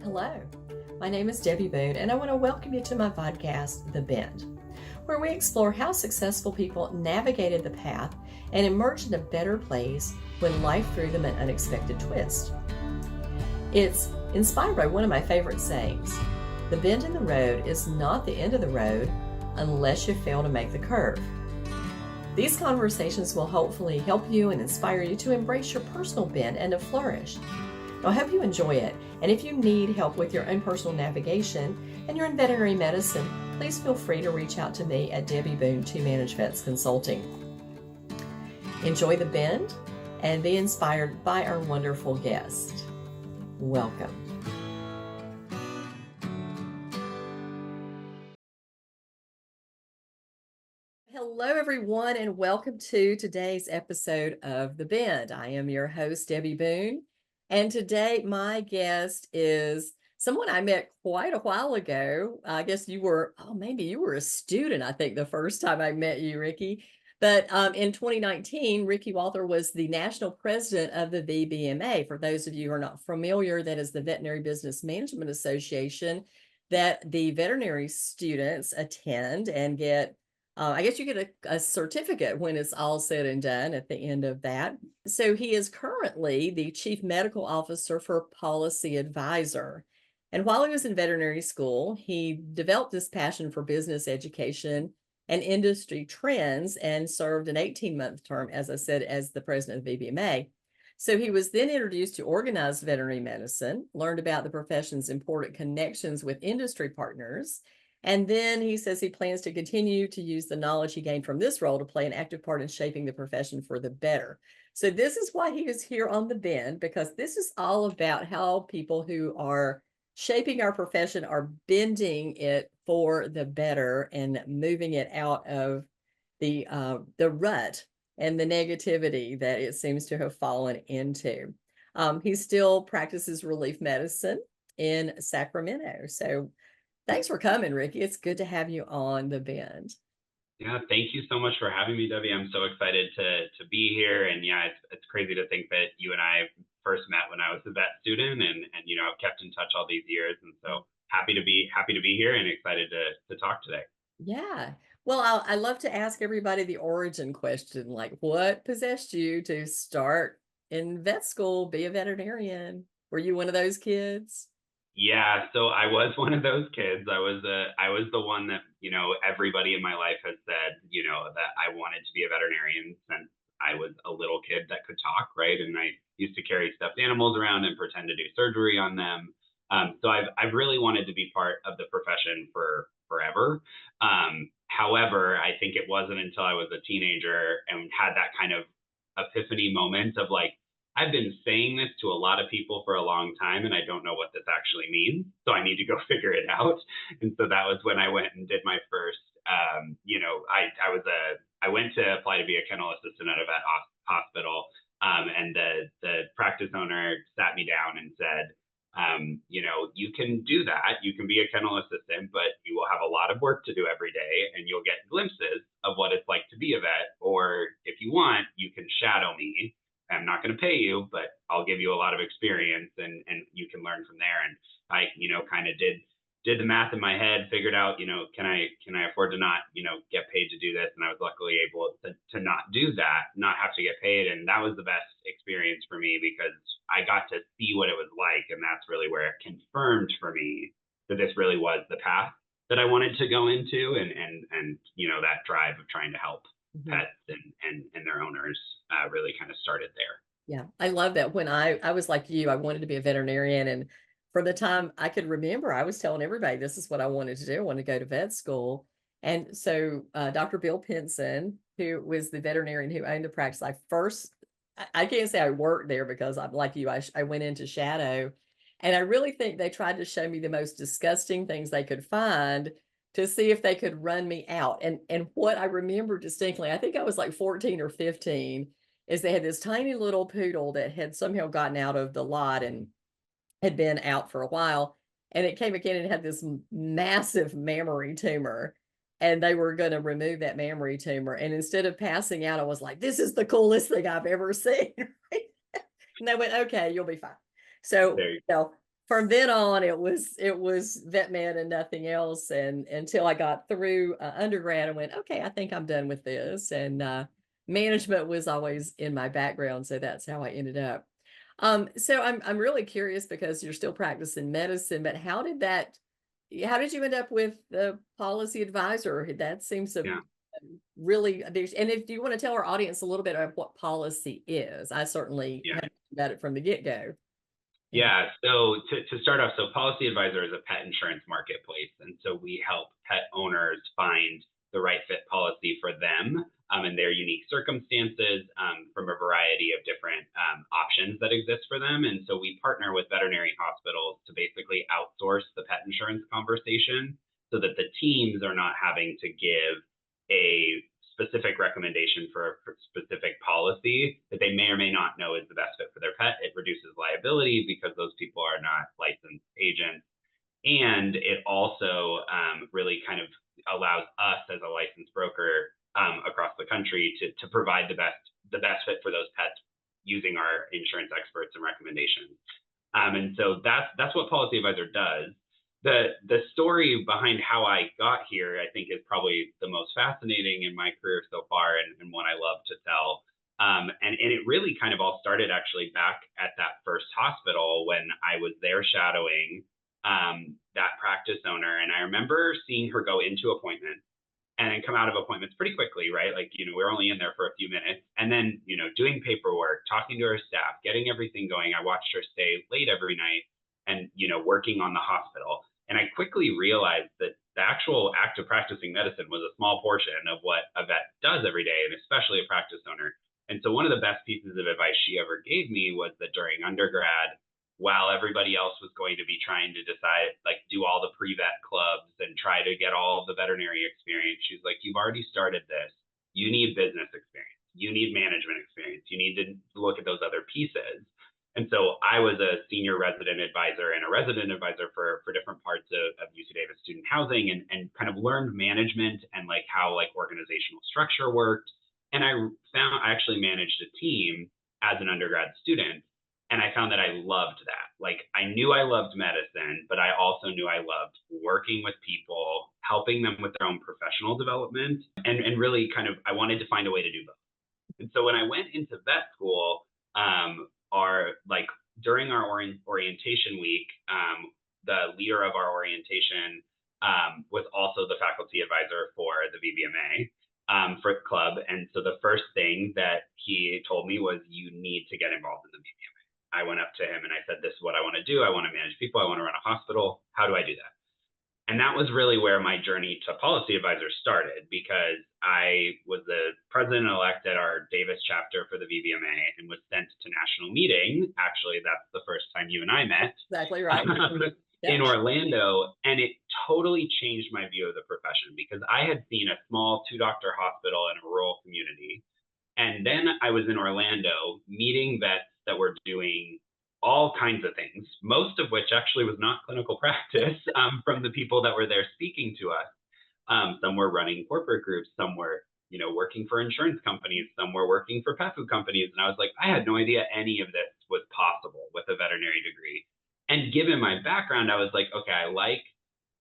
Hello, my name is Debbie Boone, and I want to welcome you to my podcast, The Bend, where we explore how successful people navigated the path and emerged in a better place when life threw them an unexpected twist. It's inspired by one of my favorite sayings: the bend in the road is not the end of the road unless you fail to make the curve. These conversations will hopefully help you and inspire you to embrace your personal bend and to flourish. I hope you enjoy it, and if you need help with your own personal navigation and you're in veterinary medicine, please feel free to reach out to me at Debbie Boone 2 Manage Vets Consulting. Enjoy the bend and be inspired by our wonderful guest. Welcome. Hello, everyone, and welcome to today's episode of The Bend. I am your host, Debbie Boone. And today, my guest is someone I met quite a while ago. I guess you were, maybe you were a student, I think, the first time I met you, Ricky. But in 2019, Ricky Walther was the national president of the VBMA. For those of you who are not familiar, that is the Veterinary Business Management Association that the veterinary students attend and get. I guess you get a certificate when it's all said and done at the end of that. So he is currently the chief medical officer for Pawlicy Advisor. And while he was in veterinary school, he developed this passion for business education and industry trends and served an 18-month term, as I said, as the president of VBMA. So he was then introduced to organized veterinary medicine, learned about the profession's important connections with industry partners, and then he says he plans to continue to use the knowledge he gained from this role to play an active part in shaping the profession for the better. So this is why he is here on The Bend, because this is all about how people who are shaping our profession are bending it for the better and moving it out of the rut and the negativity that it seems to have fallen into. He still practices relief medicine in Sacramento. So thanks for coming, Ricky. It's good to have you on The Bend. Yeah, thank you so much for having me, Debbie. I'm so excited to be here. And yeah, it's crazy to think that you and I first met when I was a vet student, and I've kept in touch all these years. And so happy to be here and excited to talk today. Yeah. Well, I love to ask everybody the origin question, like what possessed you to start in vet school, be a veterinarian? Were you one of those kids? Yeah, so I was one of those kids. I was the one that, everybody in my life has said, that I wanted to be a veterinarian since I was a little kid that could talk, right? And I used to carry stuffed animals around and pretend to do surgery on them. So I've really wanted to be part of the profession for forever. However, I think it wasn't until I was a teenager and had that kind of epiphany moment of like, I've been saying this to a lot of people for a long time, and I don't know what this actually means. So I need to go figure it out. And so that was when I went and did my first, I went to apply to be a kennel assistant at a vet hospital. And the practice owner sat me down and said, you can do that. You can be a kennel assistant, but you will have a lot of work to do every day, and you'll get glimpses of what it's like to be a vet. Or if you want, you can shadow me. I'm not going to pay you, but I'll give you a lot of experience, and you can learn from there. And I, kind of did the math in my head, figured out, can I afford to not, get paid to do this? And I was luckily able to not do that, not have to get paid. And that was the best experience for me because I got to see what it was like. And that's really where it confirmed for me that this really was the path that I wanted to go into, and that drive of trying to help pets and their owners really kind of started there. Yeah, I love that. When I was like you, I wanted to be a veterinarian. And for the time I could remember, I was telling everybody this is what I wanted to do. I wanted to go to vet school. And so Dr. Bill Pinson, who was the veterinarian who owned the practice, I can't say I worked there because I'm like you, I went into shadow. And I really think they tried to show me the most disgusting things they could find to see if they could run me out. And what I remember distinctly, I think I was like 14 or 15, is they had this tiny little poodle that had somehow gotten out of the lot and had been out for a while. And it came again and had this massive mammary tumor. And they were going to remove that mammary tumor. And instead of passing out, I was like, this is the coolest thing I've ever seen. And they went, okay, you'll be fine. So, from then on, it was Vetman and nothing else. And until I got through undergrad and went, okay, I think I'm done with this. And management was always in my background, so that's how I ended up. So I'm really curious because you're still practicing medicine, but how did you end up with the policy advisor? That seems to Yeah. really, and if you want to tell our audience a little bit of what policy is, I certainly Yeah. had about it from the get-go. Yeah. Yeah. So to start off, so Pawlicy Advisor is a pet insurance marketplace. And so we help pet owners find the right fit policy for them and their unique circumstances from a variety of different options that exist for them. And so we partner with veterinary hospitals to basically outsource the pet insurance conversation so that the teams are not having to give a specific recommendation for a specific policy that they may or may not know is the best fit for their pet. It reduces liability because those people are not licensed agents. And it also really kind of allows us as a licensed broker across the country to provide the best fit for those pets using our insurance experts and recommendations. And so that's what Pawlicy Advisor does. The story behind how I got here, I think, is probably the most fascinating in my career so far, and one I love to tell. And it really kind of all started actually back at that first hospital when I was there shadowing that practice owner. And I remember seeing her go into appointments and then come out of appointments pretty quickly, right? Like, we're only in there for a few minutes. And then, doing paperwork, talking to her staff, getting everything going. I watched her stay late every night and, working on the hospital. And I quickly realized that the actual act of practicing medicine was a small portion of what a vet does every day, and especially a practice owner. And so one of the best pieces of advice she ever gave me was that during undergrad, while everybody else was going to be trying to decide, like, do all the pre-vet clubs and try to get all of the veterinary experience, she's like, you've already started this. You need business experience. You need management experience. You need to look at those other pieces. And so I was a senior resident advisor and a resident advisor for different parts of UC Davis student housing, and kind of learned management and like how like organizational structure worked. And I actually managed a team as an undergrad student. And I found that I loved that. Like, I knew I loved medicine, but I also knew I loved working with people, helping them with their own professional development, and really kind of, I wanted to find a way to do both. And so when I went into vet school, during our orientation week, the leader of our orientation was also the faculty advisor for the VBMA for the club. And so the first thing that he told me was, you need to get involved in the VBMA. I went up to him and I said, this is what I want to do. I want to manage people. I want to run a hospital. How do I do that? And that was really where my journey to Pawlicy Advisor started, because I was the president-elect at our Davis chapter for the VBMA and was sent to national meeting. Actually, that's the first time you and I met. Exactly right. In Orlando. And it totally changed my view of the profession, because I had seen a small 2-doctor hospital in a rural community. And then I was in Orlando meeting vets that were doing all kinds of things, most of which actually was not clinical practice from the people that were there speaking to us. Some were running corporate groups, some were, working for insurance companies, some were working for pet food companies. And I was like, I had no idea any of this was possible with a veterinary degree. And given my background, I was like, okay, I like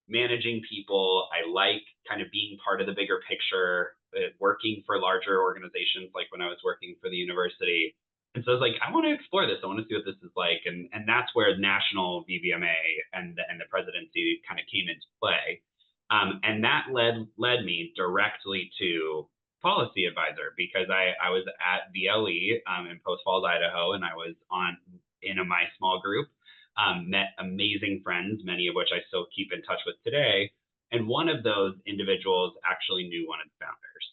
managing people. I like kind of being part of the bigger picture, working for larger organizations, like when I was working for the university. And so I was like, I want to explore this. I want to see what this is like. And that's where national VBMA and the presidency kind of came into play. And that led me directly to Pawlicy Advisor, because I was at VLE in Post Falls, Idaho, and I was in my small group, met amazing friends, many of which I still keep in touch with today. And one of those individuals actually knew one of the founders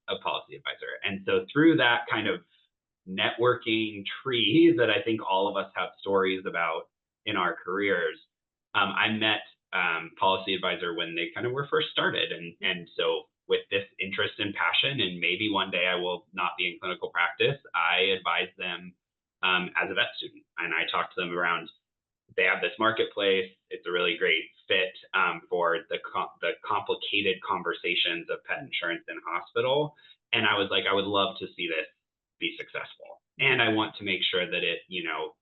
of Pawlicy Advisor. And so through that kind of networking tree that I think all of us have stories about in our careers, I met Pawlicy Advisor when they kind of were first started. And so with this interest and passion, and maybe one day I will not be in clinical practice, I advise them as a vet student. And I talk to them around, they have this marketplace. It's a really great fit for the complicated conversations of pet insurance in hospital. And I was like, I would love to see this be successful. and I want to make sure that it,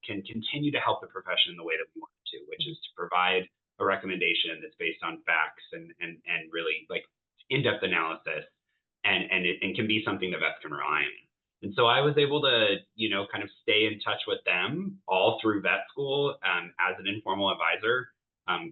can continue to help the profession the way that we want it to, which is to provide a recommendation that's based on facts and really like in-depth analysis, and can be something that vets can rely on. And so I was able to, kind of stay in touch with them all through vet school, as an informal advisor.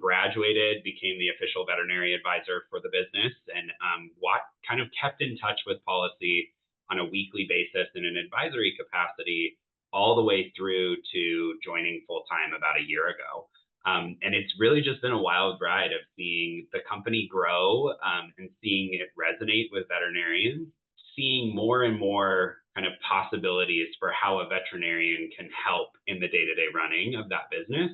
Graduated, became the official veterinary advisor for the business, and what kind of kept in touch with Pawlicy on a weekly basis in an advisory capacity all the way through to joining full time about a year ago. And it's really just been a wild ride of seeing the company grow, and seeing it resonate with veterinarians, seeing more and more kind of possibilities for how a veterinarian can help in the day-to-day running of that business.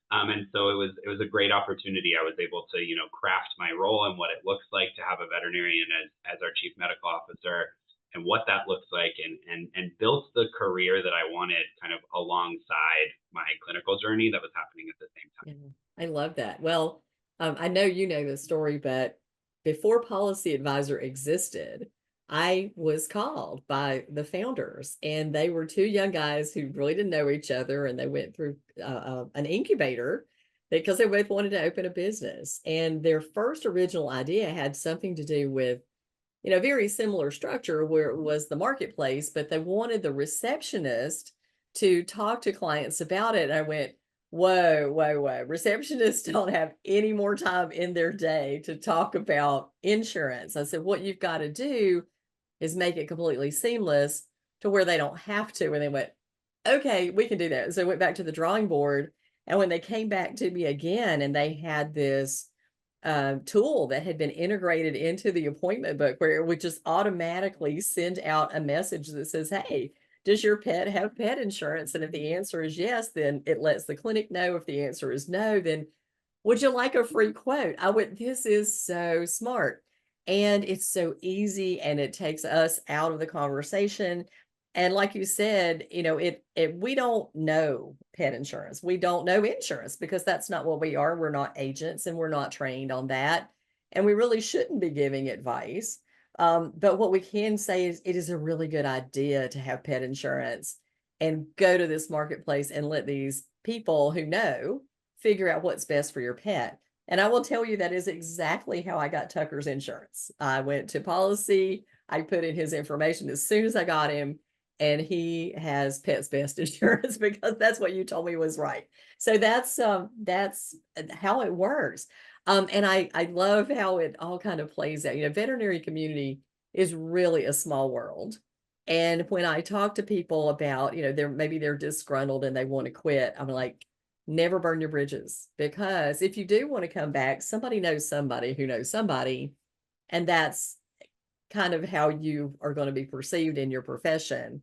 And so it was a great opportunity. I was able to, craft my role and what it looks like to have a veterinarian as our chief medical officer, and what that looks like, and built the career that I wanted kind of alongside my clinical journey that was happening at the same time. Yeah, I love that. Well, I know you know the story, but before Policy Advisor existed, I was called by the founders, and they were two young guys who really didn't know each other, and they went through an incubator because they both wanted to open a business. And their first original idea had something to do with, very similar structure where it was the marketplace, but they wanted the receptionist to talk to clients about it. And I went, whoa, whoa, whoa. Receptionists don't have any more time in their day to talk about insurance. I said, what you've got to do is make it completely seamless to where they don't have to. And they went, okay, we can do that. So I went back to the drawing board. And when they came back to me again and they had this tool that had been integrated into the appointment book where it would just automatically send out a message that says, hey, does your pet have pet insurance? And if the answer is yes, then it lets the clinic know. If the answer is no, then would you like a free quote? I went, this is so smart. And it's so easy, and it takes us out of the conversation. And like you said, we don't know pet insurance. We don't know insurance because that's not what we are. We're not agents and we're not trained on that. And we really shouldn't be giving advice. But what we can say is it is a really good idea to have pet insurance and go to this marketplace and let these people who know figure out what's best for your pet. And I will tell you that is exactly how I got Tucker's insurance. I went to Policy, I put in his information as soon as I got him, and he has Pets Best insurance because that's what you told me was right. So that's how it works. And I love how it all kind of plays out. Veterinary community is really a small world. And when I talk to people about, they're disgruntled and they want to quit, I'm like, never burn your bridges, because if you do want to come back, somebody knows somebody who knows somebody, and that's kind of how you are going to be perceived in your profession.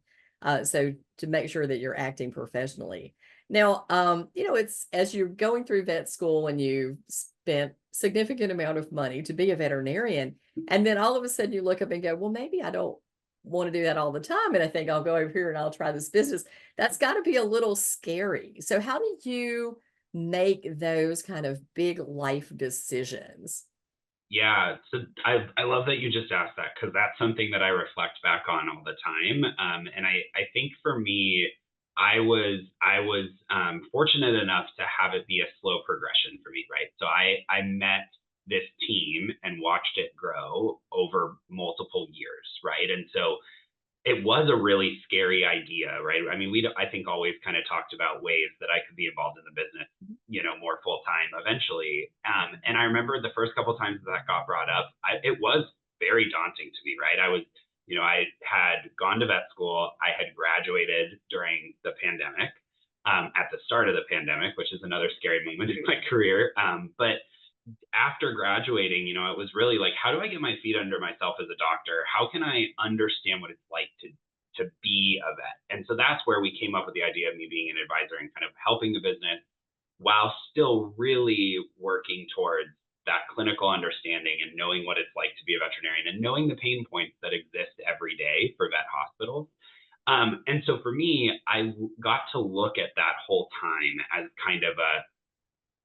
So to make sure that you're acting professionally. Now, it's as you're going through vet school and you spent significant amount of money to be a veterinarian, and then all of a sudden you look up and go, well, maybe I don't want to do that all the time. And I think I'll go over here and I'll try this business. That's got to be a little scary. So how do you make those kind of big life decisions? Yeah, so I love that you just asked that, because that's something that I reflect back on all the time. And I think for me, I was fortunate enough to have it be a slow progression for me, right? So I met this team and watched it grow over multiple years, right? And so it was a really scary idea, right? I mean, I think always kind of talked about ways that I could be involved in the business, more full time eventually. And I remember the first couple of times that got brought up, it was very daunting to me, right? I had gone to vet school. I had graduated during the pandemic, at the start of the pandemic, which is another scary moment in my career. But after graduating, it was really like, how do I get my feet under myself as a doctor? How can I understand what it's like to be a vet? And so that's where we came up with the idea of me being an advisor and kind of helping the business while still really working towards that clinical understanding and knowing what it's like to be a veterinarian and knowing the pain points that exist every day for vet hospitals. And so for me, I got to look at that whole time as kind of a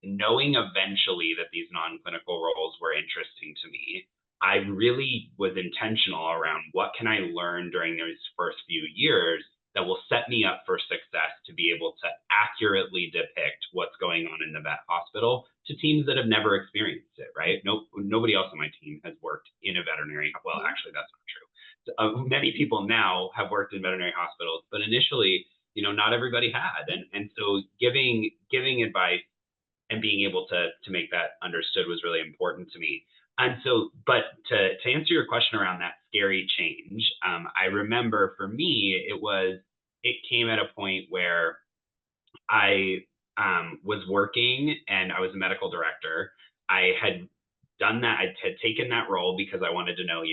knowing eventually that these non-clinical roles were interesting to me. I really was intentional around what can I learn during those first few years that will set me up for success to be able to accurately depict what's going on in the vet hospital to teams that have never experienced it, right? No, nobody else on my team has worked in a veterinary. Well, Mhm. actually, that's not true. Many people now have worked in veterinary hospitals, but initially, not everybody had. And so giving advice and being able to make that understood was really important to me. And so, but to answer your question around that scary change, I remember for me, it came at a point where I was working and I was a medical director. I had done that. I had taken that role because I wanted to know,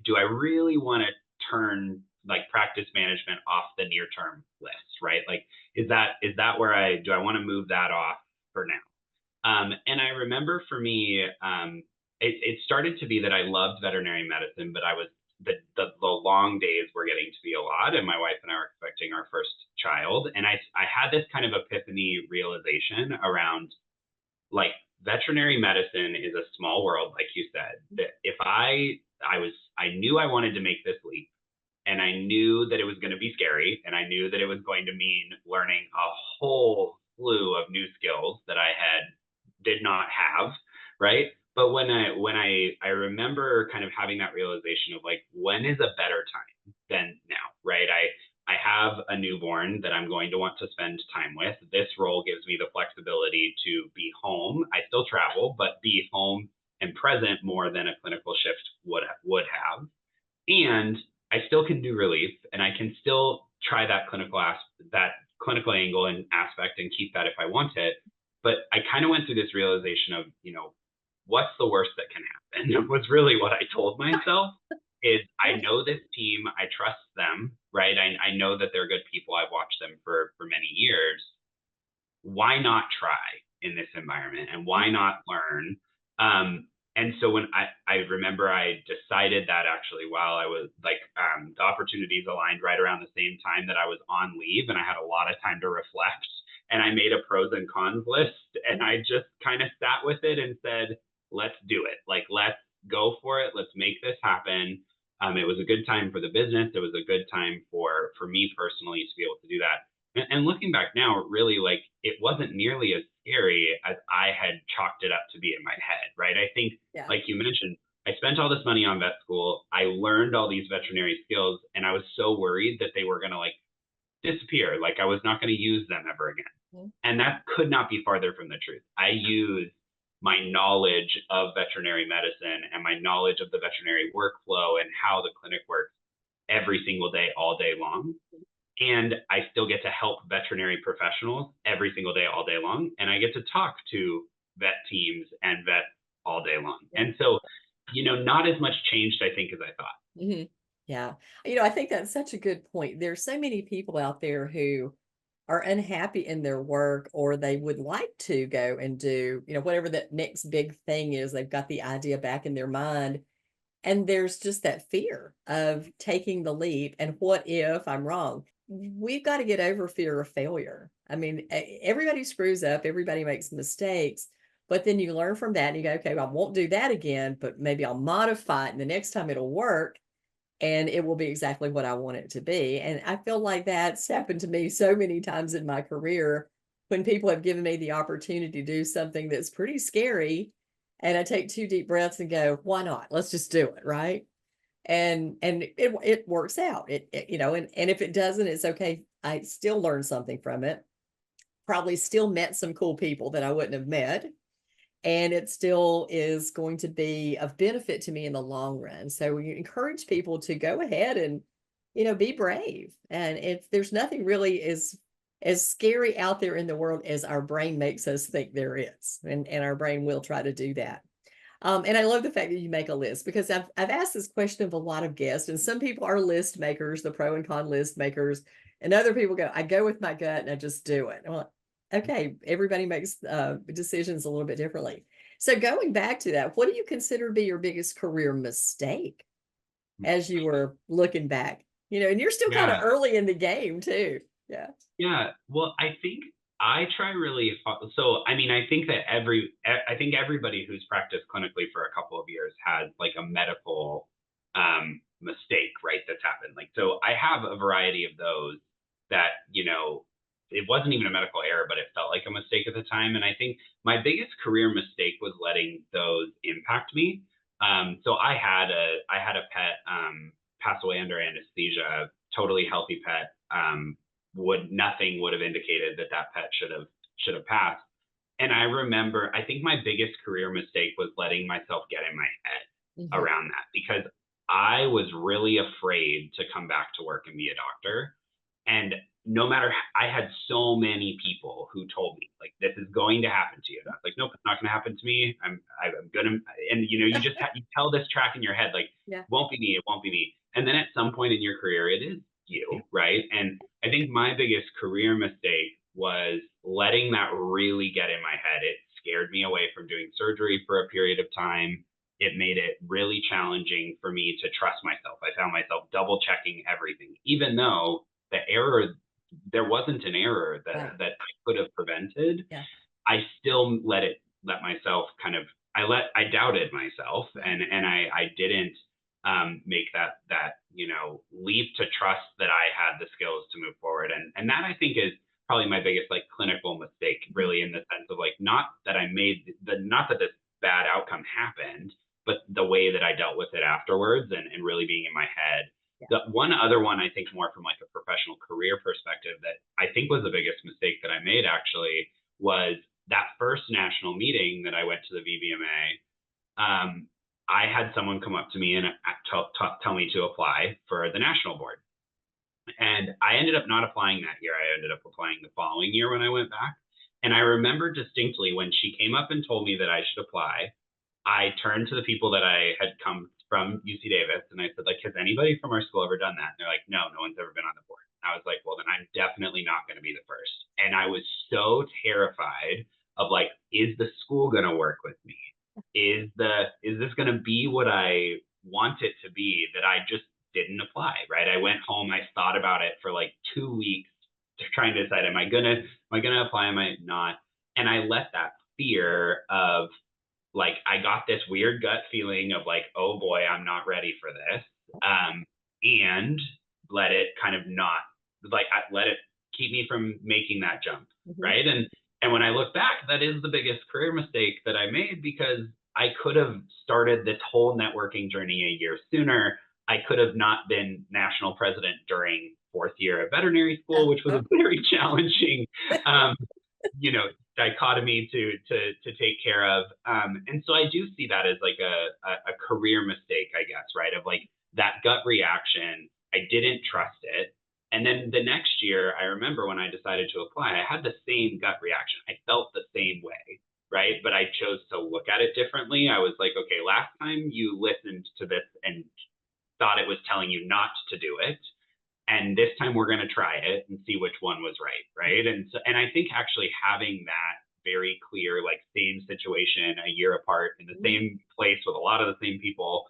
do I really want to turn like practice management off the near term list, right? Like, is that where do I want to move that off for now? And I remember for me, it started to be that I loved veterinary medicine, but the long days were getting to be a lot, and my wife and I were expecting our first child, and I had this kind of epiphany realization around like veterinary medicine is a small world, like you said. That if I knew I wanted to make this leap, and I knew that it was going to be scary, and I knew that it was going to mean learning a whole slew of new skills that I did not have, right? But when I remember kind of having that realization of like, when is a better time than now, right? I have a newborn that I'm going to want to spend time with. This role gives me the flexibility to be home. I still travel, but be home and present more than a clinical shift would have. And I still can do relief, and I can still try that clinical angle and aspect and keep that if I want it. But I kind of went through this realization of, what's the worst that can happen was really what I told myself is I know this team, I trust them, right? I know that they're good people. I've watched them for many years. Why not try in this environment and why not learn? And so when I remember I decided that actually while I was like, the opportunities aligned right around the same time that I was on leave, and I had a lot of time to reflect, and I made a pros and cons list, and I just kind of sat with it and said, let's do it. Like, let's go for it. Let's make this happen. It was a good time for the business. It was a good time for me personally to be able to do that. And looking back now, really, like, it wasn't nearly as scary as I had chalked it up to be in my head, right? I think, Yeah. like you mentioned, I spent all this money on vet school. I learned all these veterinary skills, and I was so worried that they were going to like disappear. Like I was not going to use them ever again. Mhm. And that could not be farther from the truth. I use my knowledge of veterinary medicine and my knowledge of the veterinary workflow and how the clinic works every single day, all day long. And I still get to help veterinary professionals every single day, all day long. And I get to talk to vet teams and vets all day long. Yeah. And so, not as much changed, I think, as I thought. Mhm. Yeah. I think that's such a good point. There's so many people out there who are unhappy in their work, or they would like to go and do, whatever that next big thing is. They've got the idea back in their mind. And there's just that fear of taking the leap. And what if I'm wrong? We've got to get over fear of failure. I mean, everybody screws up, everybody makes mistakes, but then you learn from that and you go, okay, well, I won't do that again, but maybe I'll modify it and the next time it'll work and it will be exactly what I want it to be. And I feel like that's happened to me so many times in my career when people have given me the opportunity to do something that's pretty scary. And I take two deep breaths and go, why not? Let's just do it. Right. And it works out. And if it doesn't, it's okay. I still learned something from it. Probably still met some cool people that I wouldn't have met, and it still is going to be of benefit to me in the long run. So we encourage people to go ahead and, be brave. And if there's nothing really as scary out there in the world as our brain makes us think there is, and our brain will try to do that. And I love the fact that you make a list, because I've asked this question of a lot of guests, and some people are list makers, the pro and con list makers, and other people go, I go with my gut and I just do it. Well, okay, everybody makes decisions a little bit differently. So going back to that, what do you consider to be your biggest career mistake as you were looking back? And you're still kind of Yeah. early in the game too. Yeah. Yeah. Well, I think I try really so I mean, I think everybody who's practiced clinically for a couple of years has like a medical mistake, right, that's happened. Like, so I have a variety of those that, it wasn't even a medical error, but it felt like a mistake at the time. And I think my biggest career mistake was letting those impact me. So I had a pet pass away under anesthesia, totally healthy pet. Nothing would have indicated that that pet should have passed. And I remember, I think my biggest career mistake was letting myself get in my head Mhm. around that, because I was really afraid to come back to work and be a doctor. And no matter, I had so many people who told me, like, this is going to happen to you. And I was like, nope, it's not going to happen to me. I'm gonna, and you tell this track in your head, like, Yeah. won't be me, it won't be me. And then at some point in your career, it is you, right? And I think my biggest career mistake was letting that really get in my head. It scared me away from doing surgery for a period of time. It made it really challenging for me to trust myself. I found myself double checking everything, even though the error, there wasn't an error Right. that I could have prevented. Yeah. I still let myself kind of, I doubted myself, Mhm. and I didn't make that leap to trust that I had the skills to move forward. And that, I think, is probably my biggest, like, clinical mistake, Mhm. really, in the sense of, like, not that this bad outcome happened, but the way that I dealt with it afterwards, and really being in my head. Yeah. The one other one, I think, more from like a professional career perspective, that I think was the biggest mistake that I made, actually, was that first national meeting that I went to the VBMA. I had someone come up to me and tell me to apply for the national board. And I ended up not applying that year. I ended up applying the following year when I went back. And I remember distinctly when she came up and told me that I should apply, I turned to the people that I had come from UC Davis, and I said, like, has anybody from our school ever done that? And they're like, no, no one's ever been on the board. And I was like, well, then I'm definitely not going to be the first. And I was so terrified of, like, is the school going to work with me? Is this going to be what I want it to be, that I just didn't apply, right? I went home, I thought about it for like 2 weeks, trying to decide, am I gonna apply, am I not? And I let that fear of, like, I got this weird gut feeling of, like, oh boy, I'm not ready for this. And let it kind of not, like, I let it keep me from making that jump, Mhm. right? And when I look back, that is the biggest career mistake that I made, because I could have started this whole networking journey a year sooner. I could have not been national president during fourth year of veterinary school, which was a very challenging um, you know dichotomy to take care of. And so I do see that as like a career mistake, I guess, right? Of, like, that gut reaction, I didn't trust it. And then the next year, I remember when I decided to apply, I had the same gut reaction. I felt the same way, right? But I chose to look at it differently. I was like, okay, last time you listened to this and thought it was telling you not to do it, and this time we're going to try it and see which one was right. And I think actually having that very clear, like, same situation a year apart in the Mhm. same place with a lot of the same people,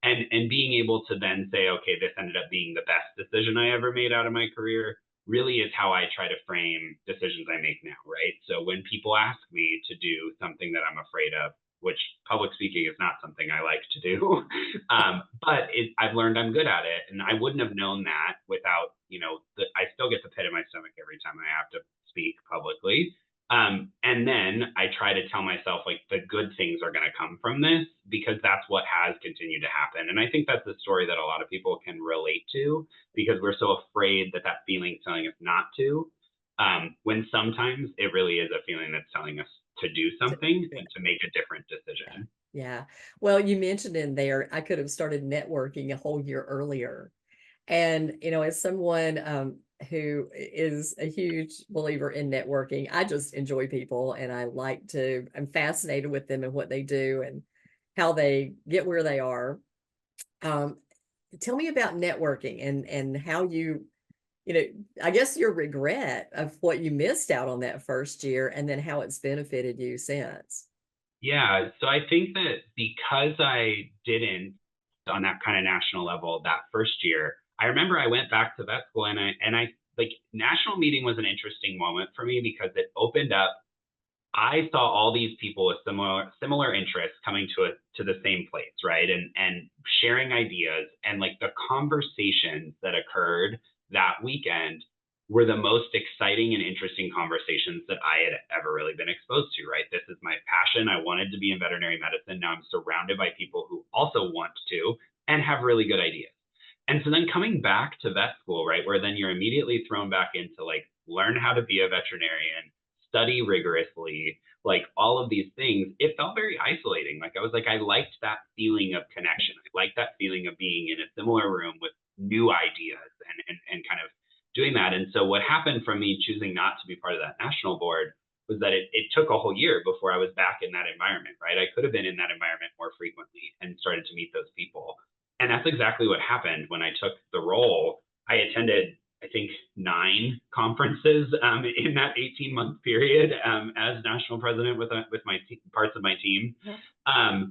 and being able to then say, okay, this ended up being the best decision I ever made out of my career, really is how I try to frame decisions I make now, right? So when people ask me to do something that I'm afraid of, which public speaking is not something I like to do, but I've learned I'm good at it, and I wouldn't have known that without, I still get the pit in my stomach every time I have to speak publicly. And then I try to tell myself, like, the good things are going to come from this, because that's what has continued to happen. And I think that's the story that a lot of people can relate to, because we're so afraid that that feeling is telling us not to, when sometimes it really is a feeling that's telling us to do something Yeah. and to make a different Yeah. decision. Yeah. Well, you mentioned in there, I could have started networking a whole year earlier. And, as someone who is a huge believer in networking, I just enjoy people and I'm fascinated with them and what they do and how they get where they are. Um, Tell me about networking and how you know, I guess your regret of what you missed out on that first year and then how it's benefited you since. Yeah. So I think that because I didn't on that kind of national level that first year, I remember I went back to vet school, and I like, national meeting was an interesting moment for me, because it opened up I saw all these people with similar interests coming to the same place, right? And sharing ideas, and like the conversations that occurred that weekend were the most exciting and interesting conversations that I had ever really been exposed to, right? This is my passion. I wanted to be in veterinary medicine. Now I'm surrounded by people who also want to and have really good ideas. And so then coming back to vet school, right, where then you're immediately thrown back into like learn how to be a veterinarian, study rigorously, like all of these things, it felt very isolating. Like I was like, I liked that feeling of connection. I liked that feeling of being in a similar room with new ideas and kind of doing that. And so what happened from me choosing not to be part of that national board was that it took a whole year before I was back in that environment, right? I could have been in that environment more frequently and started to meet those people. And that's exactly what happened when I took the role. I attended, I think, 9 conferences in that 18-month period as national president with my parts of my team. Yeah.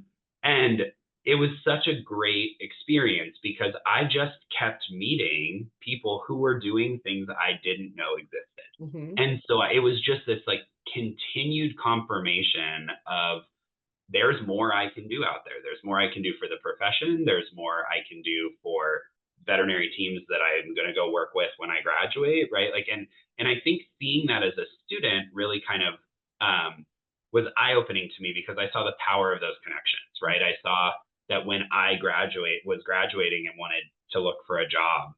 And it was such a great experience because I just kept meeting people who were doing things I didn't know existed. Mm-hmm. And so it was just this like continued confirmation of there's more I can do out there. There's more I can do for the profession. There's more I can do for veterinary teams that I'm going to go work with when I graduate, right? Like, and I think seeing that as a student really kind of was eye-opening to me because I saw the power of those connections, right? I saw that when I was graduating and wanted to look for a job,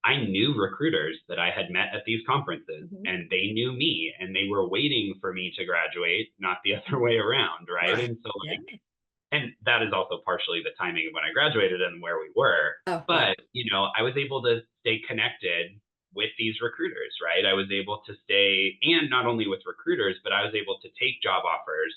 I knew recruiters that I had met at these conferences, Mm-hmm. and they knew me and they were waiting for me to graduate, not the other way around, right? Right. And so Yeah. like, and that is also partially the timing of when I graduated and where we were. Oh, right. But, I was able to stay connected with these recruiters, right? I was able to stay, and not only with recruiters, but I was able to take job offers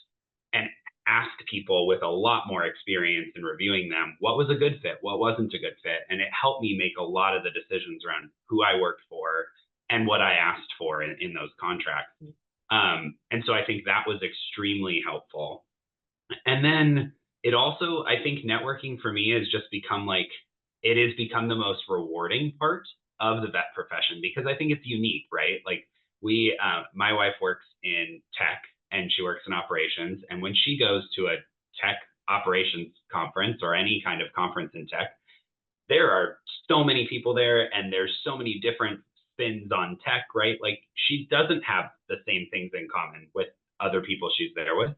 and ask people with a lot more experience in reviewing them what was a good fit, what wasn't a good fit. And it helped me make a lot of the decisions around who I worked for and what I asked for in those contracts. And so I think that was extremely helpful. And then it also, I think networking for me has just become like, it has become the most rewarding part of the vet profession because I think it's unique, right? Like my wife works in tech and she works in operations. And when she goes to a tech operations conference or any kind of conference in tech, there are so many people there and there's so many different spins on tech, right? Like she doesn't have the same things in common with other people she's there with.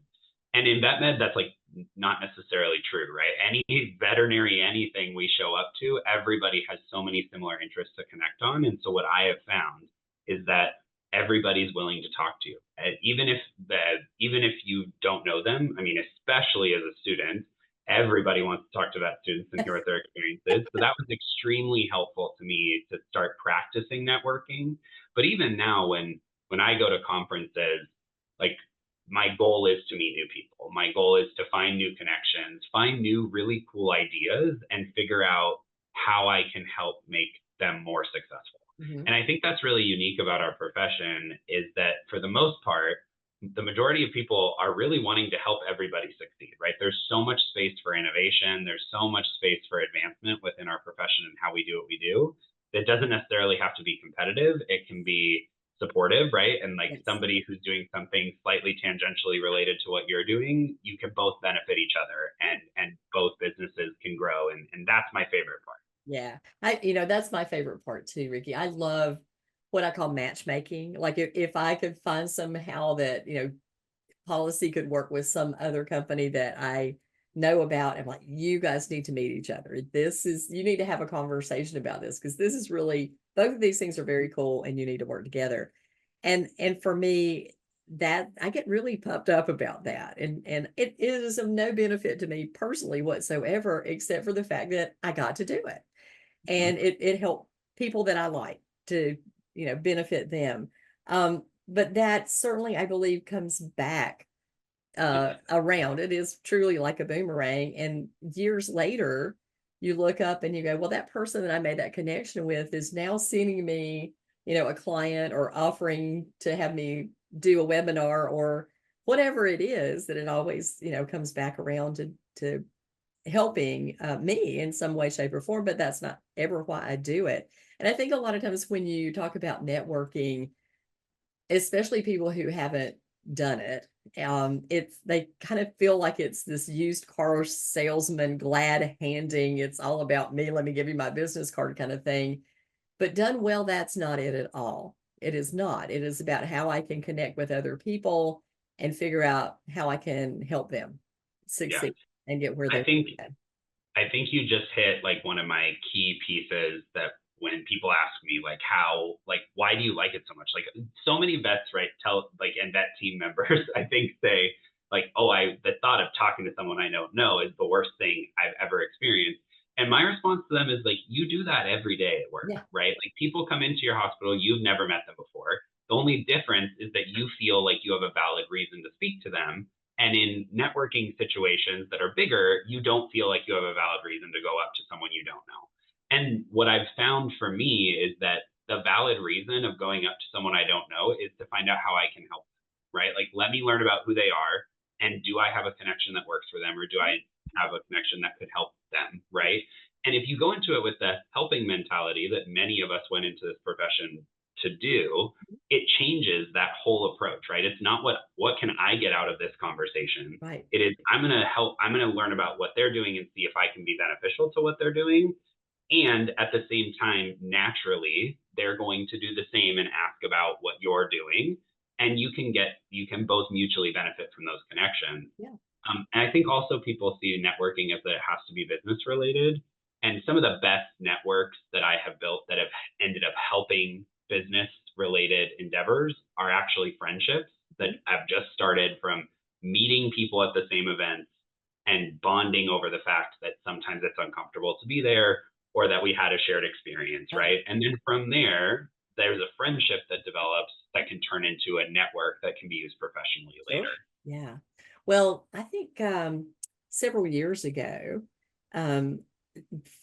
And in vet med, that's like not necessarily true, right? Any veterinary, anything we show up to, everybody has so many similar interests to connect on. And so what I have found is that everybody's willing to talk to you, even if you don't know them. I mean, especially as a student, everybody wants to talk to vet students and hear what their experience is. So that was extremely helpful to me to start practicing networking. But even now, when I go to conferences, like my goal is to meet new people. My goal is to find new connections, find new really cool ideas, and figure out how I can help make them more successful. Mm-hmm. And I think that's really unique about our profession is that for the most part, the majority of people are really wanting to help everybody succeed, right? There's so much space for innovation. There's so much space for advancement within our profession and how we do what we do. That doesn't necessarily have to be competitive. It can be supportive, right? And like Yes. somebody who's doing something slightly tangentially related to what you're doing, you can both benefit each other and both businesses can grow. And that's my favorite part. Yeah. That's my favorite part too, Ricky. I love what I call matchmaking. Like if I could find somehow that, Pawlicy could work with some other company that I know about, I'm like, you guys need to meet each other. You need to have a conversation about this because this is really, both of these things are very cool and you need to work together. And for me, that I get really pumped up about that. And it is of no benefit to me personally whatsoever, except for the fact that I got to do it. And it helped people that I like to, benefit them. But that certainly, I believe, comes back around. It is truly like a boomerang. And years later, you look up and you go, well, that person that I made that connection with is now sending me, a client or offering to have me do a webinar or whatever it is that it always, comes back around to helping me in some way, shape, or form, but that's not ever why I do it. And I think a lot of times when you talk about networking, especially people who haven't done it. They kind of feel like it's this used car salesman glad handing, it's all about me, let me give you my business card kind of thing. But done well, that's not it at all. It is not. It is about how I can connect with other people and figure out how I can help them Yeah. succeed and get where I they think want. I think you just hit like one of my key pieces that when people ask me like how like why do you like it so much? Like so many vets, right, tell like and vet team members, I think say like, oh, I the thought of talking to someone I don't know is the worst thing I've ever experienced. And my response to them is like, you do that every day at work, Yeah, right? Like people come into your hospital, you've never met them before. The only difference is that you feel like you have a valid reason to speak to them, and in networking situations that are bigger, you don't feel like you have a valid reason to go up to someone you don't know. And what I've found for me is that the valid reason of going up to someone I don't know is to find out how I can help them, right? Like, let me learn about who they are. And do I have a connection that works for them, or do I have a connection that could help them, right? And if you go into it with the helping mentality that many of us went into this profession to do, it changes that whole approach, right? It's not what can I get out of this conversation. right. It is I'm going to help, I'm going to learn about what they're doing and see if I can be beneficial to what they're doing. And at the same time, naturally, they're going to do the same and ask about what you're doing. And you can both mutually benefit from those connections. Yeah. And I think also people see networking as that it has to be business related. And some of the best networks that I have built that have ended up helping business related endeavors are actually friendships that have just started from meeting people at the same events and bonding over the fact that sometimes it's uncomfortable to be there or that we had a shared experience, Right. right? And then from there, there's a friendship that develops that can turn into a network that can be used professionally Sure. later. Yeah. Well, I think several years ago, um,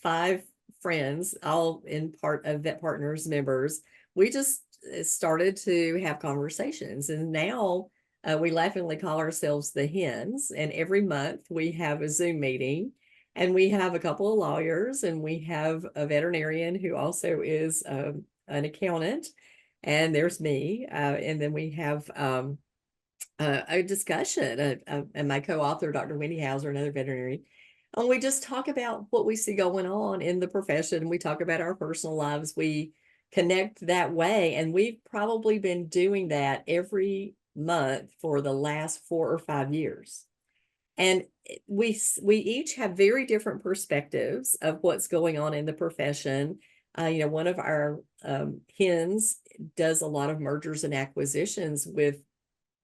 five friends, all in part of Vet Partners members, we just started to have conversations. And now we laughingly call ourselves the Hens. And every month we have a Zoom meeting. And we have a couple of lawyers, and we have a veterinarian who also is an accountant. And there's me. And then we have a discussion, and my co-author, Dr. Wendy Hauser, another veterinary. And we just talk about what we see going on in the profession. We talk about our personal lives. We connect that way. And we've probably been doing that every month for the last 4 or 5 years. And we each have very different perspectives of what's going on in the profession. One of our hens does a lot of mergers and acquisitions with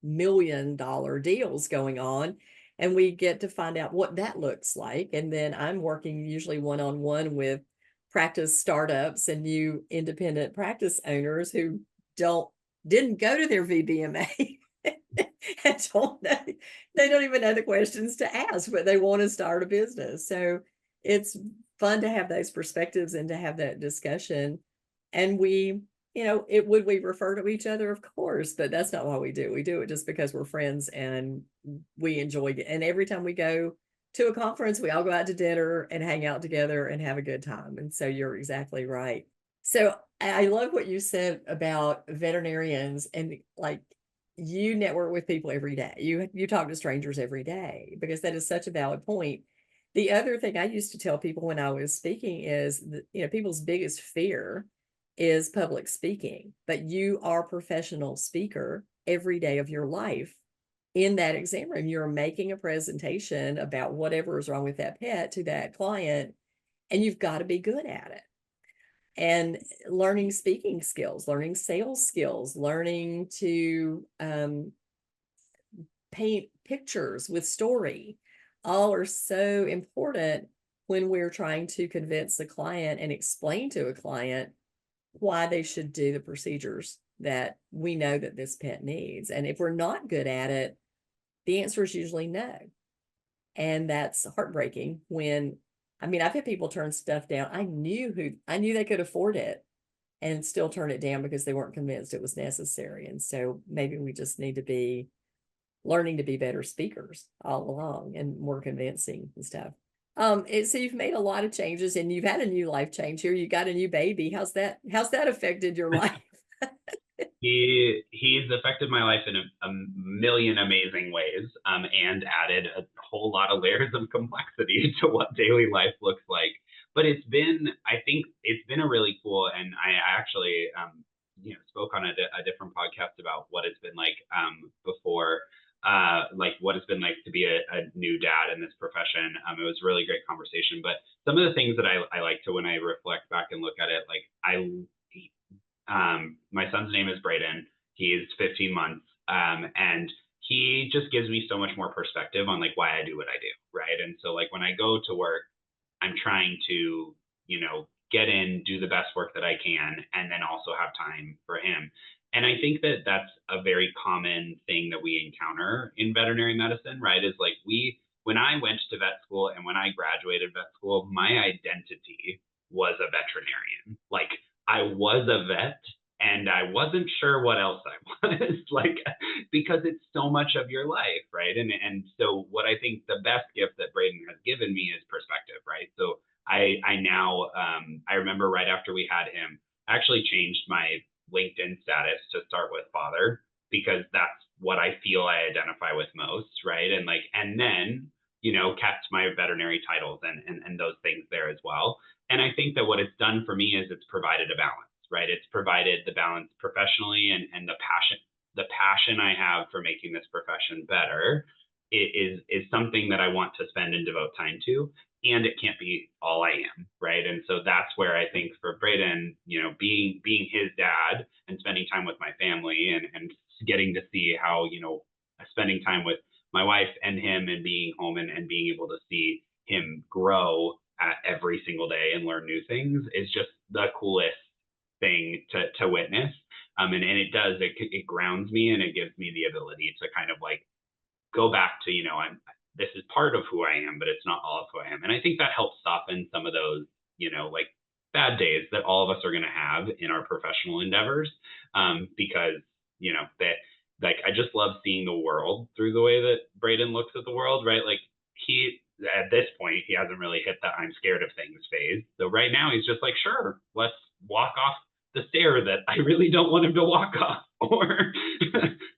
$1 million deals going on, and we get to find out what that looks like. And then I'm working usually one-on-one with practice startups and new independent practice owners who didn't go to their VBMA and don't know, they don't even know the questions to ask, but they want to start a business. So it's fun to have those perspectives and to have that discussion. And would we refer to each other? Of course, but that's not why we do. We do it just because we're friends and we enjoy it. And every time we go to a conference, we all go out to dinner and hang out together and have a good time. And so you're exactly right. So I love what you said about veterinarians, and like, you network with people every day. You talk to strangers every day, because that is such a valid point. The other thing I used to tell people when I was speaking is that, people's biggest fear is public speaking, but you are a professional speaker every day of your life. In that exam room, you're making a presentation about whatever is wrong with that pet to that client, and you've got to be good at it. And learning speaking skills, learning sales skills, learning to paint pictures with story, all are so important when we're trying to convince a client and explain to a client why they should do the procedures that we know that this pet needs. And if we're not good at it, the answer is usually no. And that's heartbreaking when, I've had people turn stuff down. I knew they could afford it and still turn it down because they weren't convinced it was necessary. And so maybe we just need to be learning to be better speakers all along and more convincing and stuff. So you've made a lot of changes, and you've had a new life change here. You got a new baby. How's that affected your life? He's affected my life in a million amazing ways, and added a whole lot of layers of complexity to what daily life looks like. But I think it's been a really cool, and I actually, spoke on a different podcast about what it's been like, before, like what it's been like to be a new dad in this profession. It was a really great conversation, but some of the things that I like to, when I reflect back and look at it, like my son's name is Braden. He's 15 months. And he just gives me so much more perspective on like why I do what I do. Right. And so like when I go to work, I'm trying to, get in, do the best work that I can, and then also have time for him. And I think that that's a very common thing that we encounter in veterinary medicine, right? Is like when I went to vet school and when I graduated vet school, my identity was a veterinarian. Like I was a vet and I wasn't sure what else I was like because it's so much of your life, right? And so what I think the best gift that Braden has given me is perspective, right? So I now I remember right after we had him, I actually changed my LinkedIn status to start with father because that's what I feel I identify with most, right? And like and then kept my veterinary titles and those things there as well. And I think that what it's done for me is it's provided a balance, right? It's provided the balance professionally and the passion I have for making this profession better is something that I want to spend and devote time to. And it can't be all I am, right? And so that's where I think for Braden, being his dad and spending time with my family and getting to see how, spending time with my wife and him and being home and being able to see him grow at every single day and learn new things is just the coolest thing to witness. And it grounds me and it gives me the ability to kind of like go back to, this is part of who I am, but it's not all of who I am. And I think that helps soften some of those, like bad days that all of us are going to have in our professional endeavors. Because, that like, I just love seeing the world through the way that Braden looks at the world, right? Like at this point, he hasn't really hit the I'm scared of things phase. So right now he's just like, sure, let's walk off the stair that I really don't want him to walk off or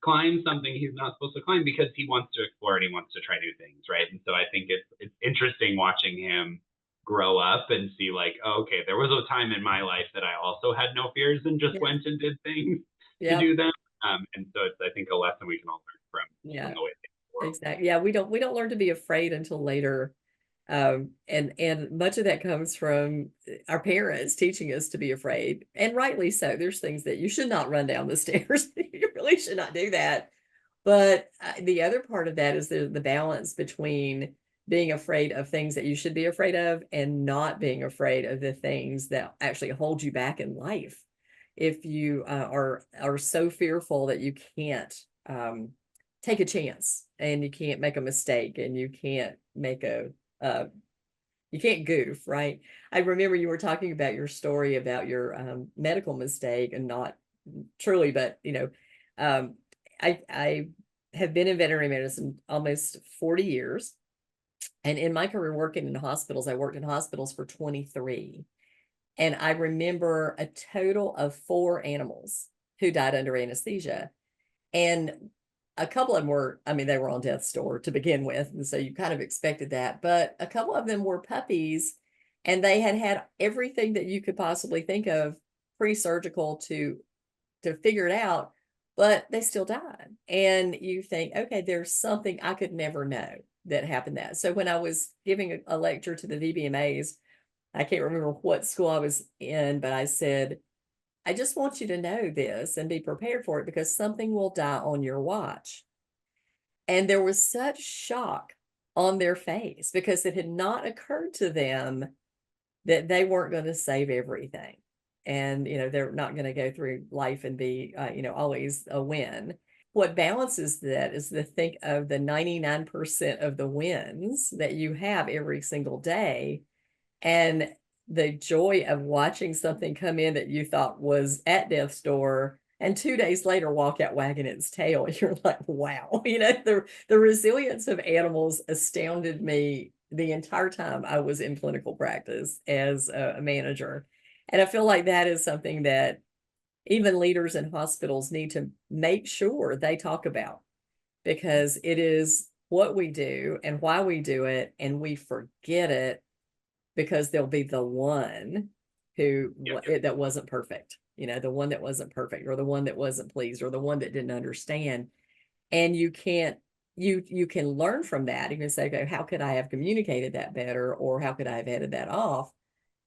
climb something he's not supposed to climb because he wants to explore and he wants to try new things, right? And so I think it's interesting watching him grow up and see like, oh, okay, there was a time in my life that I also had no fears and just Yeah. went and did things to Yeah. do them. And so it's I think a lesson we can all learn from Yeah. the way things work. Exactly. Yeah. We don't learn to be afraid until later. And much of that comes from our parents teaching us to be afraid, and rightly so. There's things that you should not run down the stairs. You really should not do that. But the other part of that is the balance between being afraid of things that you should be afraid of and not being afraid of the things that actually hold you back in life. If you are so fearful that you can't take a chance and you can't make a mistake and you can't make uh, you can't goof, right? I remember you were talking about your story about your medical mistake, and not truly, but um, I have been in veterinary medicine almost 40 years. And in my career working in hospitals, I worked in hospitals for 23. And I remember a total of 4 animals who died under anesthesia. And a couple of them were, I mean, they were on death's door to begin with. And so you kind of expected that. But a couple of them were puppies, and they had had everything that you could possibly think of pre-surgical to figure it out, but they still died. And you think, okay, there's something I could never know that happened that. So when I was giving a lecture to the VBMAs, I can't remember what school I was in, but I said, I just want you to know this and be prepared for it because something will die on your watch. And there was such shock on their face because it had not occurred to them that they weren't going to save everything. And, they're not going to go through life and be, always a win. What balances that is to think of the 99% of the wins that you have every single day, and the joy of watching something come in that you thought was at death's door and 2 days later walk out wagging its tail. You're like, wow. The resilience of animals astounded me the entire time I was in clinical practice as a manager. And I feel like that is something that even leaders in hospitals need to make sure they talk about, because it is what we do and why we do it, and we forget it because there'll be the one Yep. that wasn't perfect, the one that wasn't perfect, or the one that wasn't pleased, or the one that didn't understand. And you can't, you can learn from that. You can say, okay, how could I have communicated that better, or how could I have headed that off?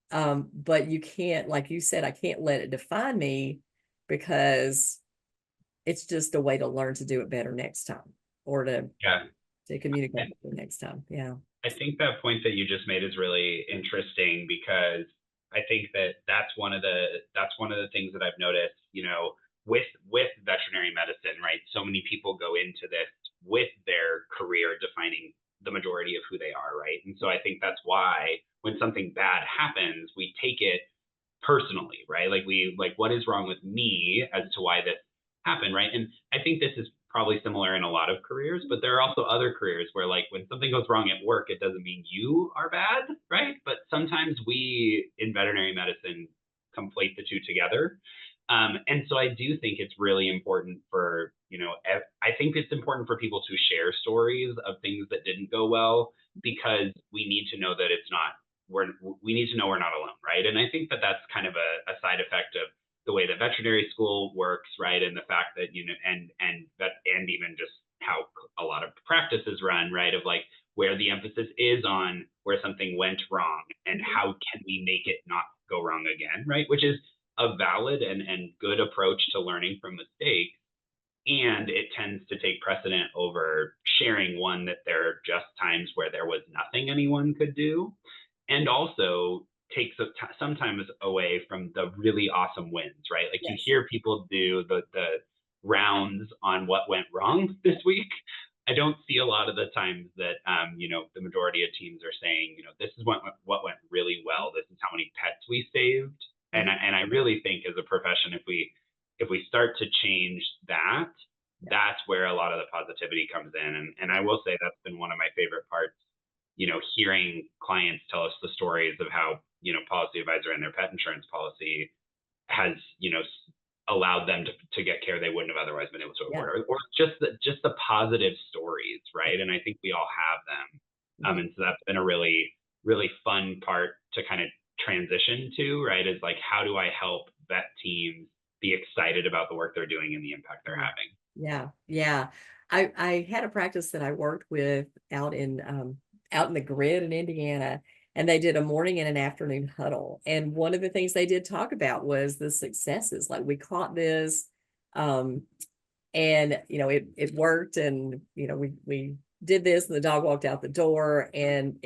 But you can't, like you said, I can't let it define me, because it's just a way to learn to do it better next time, or Yeah. to communicate better next time. Yeah. I think that point that you just made is really interesting, because I think that that's one of the things that I've noticed, with veterinary medicine, right? So many people go into this with their career defining the majority of who they are, right? And so I think that's why when something bad happens, we take it personally, right? Like what is wrong with me as to why this happened, right? And I think this is probably similar in a lot of careers, but there are also other careers where, like, when something goes wrong at work, it doesn't mean you are bad, right? But sometimes we in veterinary medicine conflate the two together. And so I do think it's really important for, I think it's important for people to share stories of things that didn't go well, because we need to know that it's not, we need to know we're not alone, right? And I think that that's kind of a side effect of the way that veterinary school works, right? And the fact that, and even just how a lot of practices run, right? Of like where the emphasis is on where something went wrong and how can we make it not go wrong again, right? Which is a valid and good approach to learning from mistakes. And it tends to take precedent over sharing one that there are just times where there was nothing anyone could do, and also takes sometimes away from the really awesome wins, right? Like, you Yes. hear people do the rounds on what went wrong this week. I don't see a lot of the times that, the majority of teams are saying, this is what went really well. This is how many pets we saved. And Mhm. I really think as a profession, if we start to change that, that's where a lot of the positivity comes in. And I will say that's been one of my favorite parts, hearing clients tell us the stories of how, Pawlicy Advisor and their pet insurance policy has, allowed them to get care they wouldn't have otherwise been able to Yeah. afford, or just the positive stories, right? And I think we all have them. Mhm. And so that's been a really, really fun part to kind of transition to, right? Is like, how do I help vet teams be excited about the work they're doing and the impact they're Mhm. having? Yeah. Yeah. I had a practice that I worked with out in the grid in Indiana, and they did a morning and an afternoon huddle. And one of the things they did talk about was the successes. Like, we caught this, um, and it worked, and we did this, and the dog walked out the door, and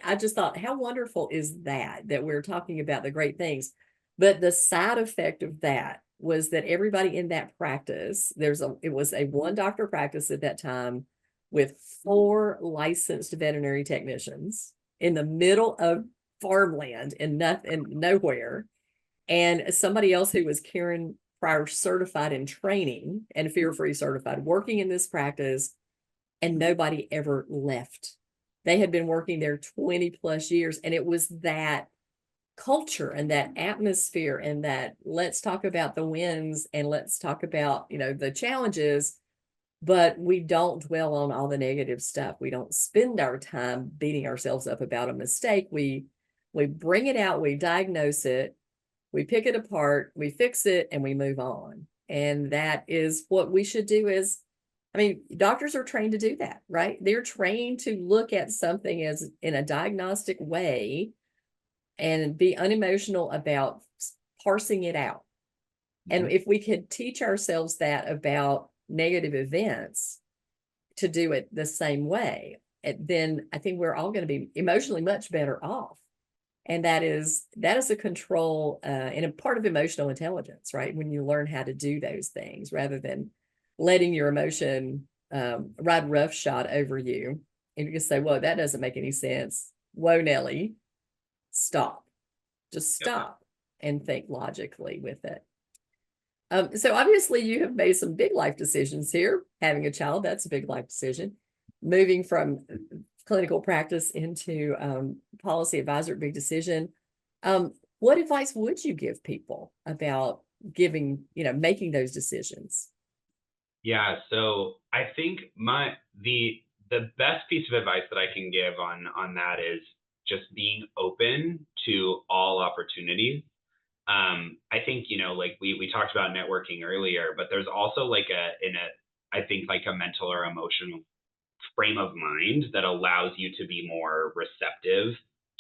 I just thought, how wonderful is that we're talking about the great things. But the side effect of that was that everybody in that practice, it was a one doctor practice at that time, with 4 licensed veterinary technicians in the middle of farmland and nothing, nowhere, and somebody else who was Karen Pryor certified in training and fear-free certified, working in this practice, and nobody ever left. They had been working there 20 plus years, and it was that culture and that atmosphere, and that let's talk about the wins, and let's talk about the challenges, but we don't dwell on all the negative stuff. We don't spend our time beating ourselves up about a mistake. We bring it out, we diagnose it, we pick it apart, we fix it, and we move on. And that is what we should do. Doctors are trained to do that, right? They're trained to look at something as in a diagnostic way and be unemotional about parsing it out. And Mhm. if we could teach ourselves that about negative events, to do it the same way, then I think we're all going to be emotionally much better off. And that is a control, and a part of emotional intelligence, right? When you learn how to do those things, rather than letting your emotion ride roughshod over you, and you can say, "Whoa, that doesn't make any sense. Whoa, Nelly, stop. Just Yep. stop and think logically with it." So obviously you have made some big life decisions here. Having a child, that's a big life decision. Moving from clinical practice into Pawlicy Advisor, big decision. What advice would you give people about giving, making those decisions? Yeah, so I think the best piece of advice that I can give on that is just being open to all opportunities. I think, like we talked about networking earlier, but there's also like I think like a mental or emotional frame of mind that allows you to be more receptive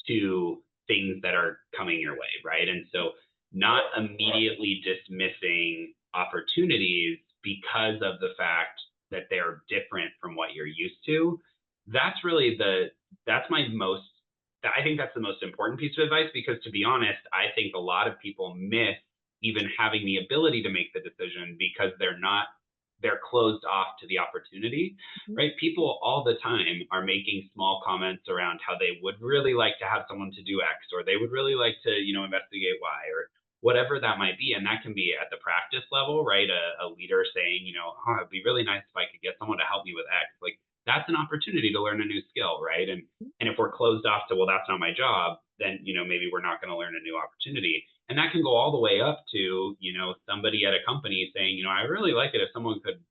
to things that are coming your way, right? And so not immediately dismissing opportunities because of the fact that they're different from what you're used to. That's really that's my most, I think that's the most important piece of advice, because to be honest, I think a lot of people miss even having the ability to make the decision because they're closed off to the opportunity, Mhm. right? People all the time are making small comments around how they would really like to have someone to do X, or they would really like to, investigate Y, or whatever that might be. And that can be at the practice level, right? A leader saying, oh, it'd be really nice if I could get someone to help me with X. Like that's an opportunity to learn a new skill, right? And if we're closed off to, well, that's not my job, then, maybe we're not going to learn a new opportunity. And that can go all the way up to, somebody at a company saying, I really like it if someone could,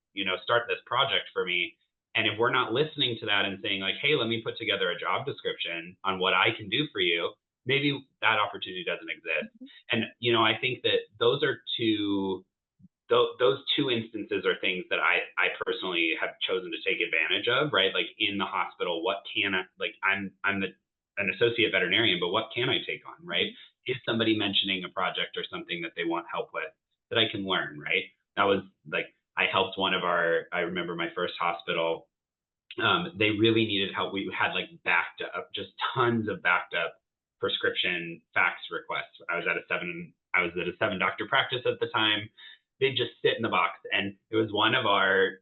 start this project for me. And if we're not listening to that and saying like, hey, let me put together a job description on what I can do for you, maybe that opportunity doesn't exist. And, I think that those two instances are things that I personally have chosen to take advantage of, right? Like in the hospital, what can I, like, an associate veterinarian, but what can I take on, right? Is somebody mentioning a project or something that they want help with that I can learn, right? That was like, I helped I remember my first hospital, they really needed help. We had like backed up, just tons of backed up prescription fax requests. I was at a 7 doctor practice at the time. They just sit in the box, and it was one of our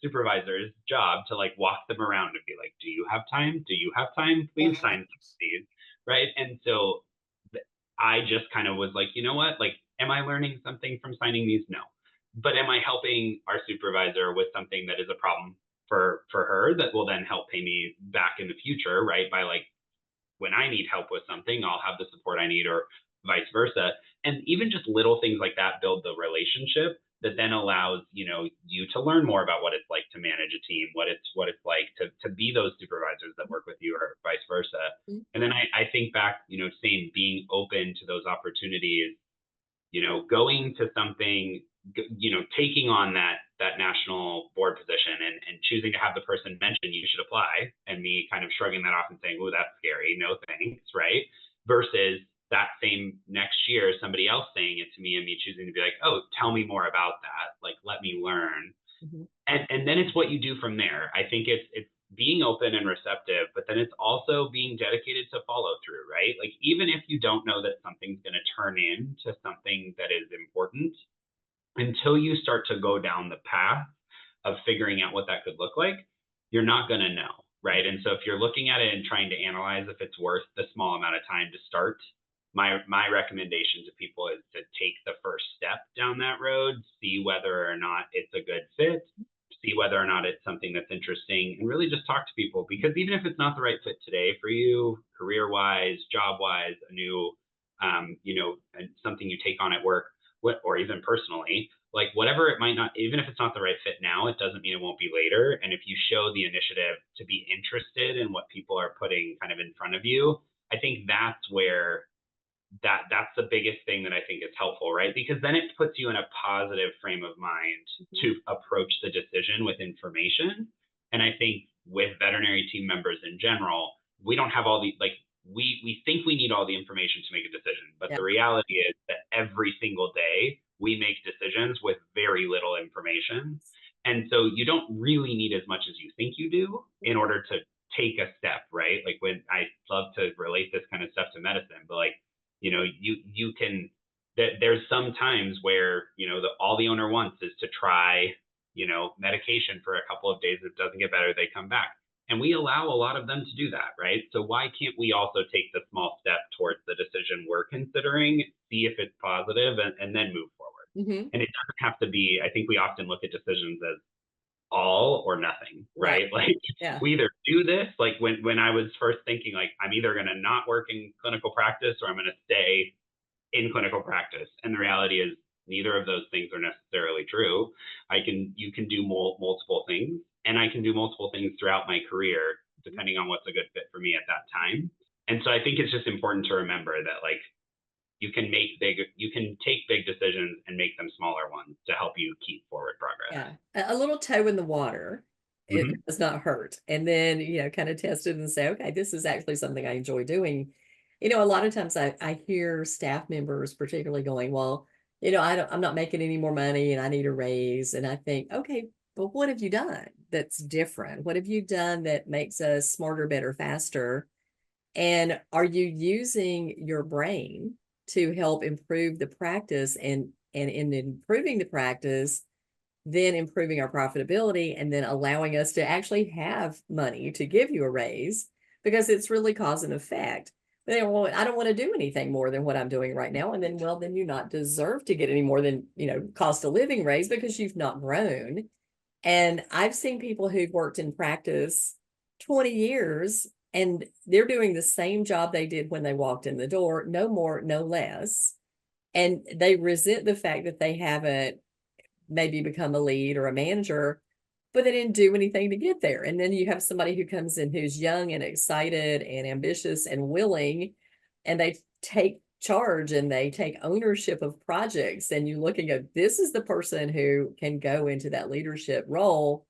supervisors' job to like walk them around and be like, "Do you have time? Do you have time? Please Wow. sign these." Right? And so I just kind of was like, you know what? Like, am I learning something from signing these? No. But am I helping our supervisor with something that is a problem for her that will then help pay me back in the future, right? By like when I need help with something, I'll have the support I need, or vice versa. And even just little things like that build the relationship that then allows, you to learn more about what it's like to manage a team, what it's like to be those supervisors that work with you, or vice versa. And then I think back, same, being open to those opportunities, going to something, taking on that national board position, and choosing to have the person mention you should apply, and me kind of shrugging that off and saying, oh, that's scary, no thanks, right? Versus that same next year, somebody else saying it to me and me choosing to be like, oh, tell me more about that. Like, let me learn. Mhm. And then it's what you do from there. I think it's being open and receptive, but then it's also being dedicated to follow through, right? Like even if you don't know that something's going to turn into something that is important, until you start to go down the path of figuring out what that could look like, you're not going to know, right? And so if you're looking at it and trying to analyze if it's worth the small amount of time to start, my recommendation to people is to take the first step down that road, see whether or not it's a good fit, see whether or not it's something that's interesting, and really just talk to people. Because even if it's not the right fit today for you, career wise, job wise, a new, something you take on at work, or even personally, like whatever it might not, even if it's not the right fit now, it doesn't mean it won't be later. And if you show the initiative to be interested in what people are putting kind of in front of you, I think that's where that's the biggest thing that I think is helpful, right? Because then it puts you in a positive frame of mind Mhm. to approach the decision with information. And I think with veterinary team members in general, we don't have all the, like, we think we need all the information to make a decision, but Yeah. the reality is that every single day we make decisions with very little information. And so you don't really need as much as you think you do in order to take a step, right? Like when I love to relate this kind of stuff to medicine, but like, you can, there's some times where, all the owner wants is to try, medication for a couple of days. If it doesn't get better, they come back. And we allow a lot of them to do that, right? So why can't we also take the small step towards the decision we're considering, see if it's positive, and then move forward? Mhm. And it doesn't have to be, I think we often look at decisions as all or nothing, Right. right? Like Yeah. we either do this, like when I was first thinking like I'm either going to not work in clinical practice or I'm going to stay in clinical practice. And the reality is neither of those things are necessarily true. You can do multiple things, and I can do multiple things throughout my career, depending on what's a good fit for me at that time. And so I think it's just important to remember that like you can take big decisions and make them smaller ones to help you keep forward progress. Yeah, a little toe in the water, it Mm-hmm. does not hurt. And then, kind of test it and say, okay, this is actually something I enjoy doing. A lot of times I hear staff members particularly going, well, I'm not making any more money and I need a raise. And I think, okay, but what have you done that's different? What have you done that makes us smarter, better, faster? And are you using your brain to help improve the practice and in improving the practice, then improving our profitability and then allowing us to actually have money to give you a raise because it's really cause and effect. But they well, I don't want to do anything more than what I'm doing right now. And then, well, then you not deserve to get any more than, cost of living raise because you've not grown. And I've seen people who've worked in practice 20 years and they're doing the same job they did when they walked in the door, no more, no less. And they resent the fact that they haven't maybe become a lead or a manager, but they didn't do anything to get there. And then you have somebody who comes in who's young and excited and ambitious and willing, and they take charge and they take ownership of projects. And you look and go, this is the person who can go into that leadership role.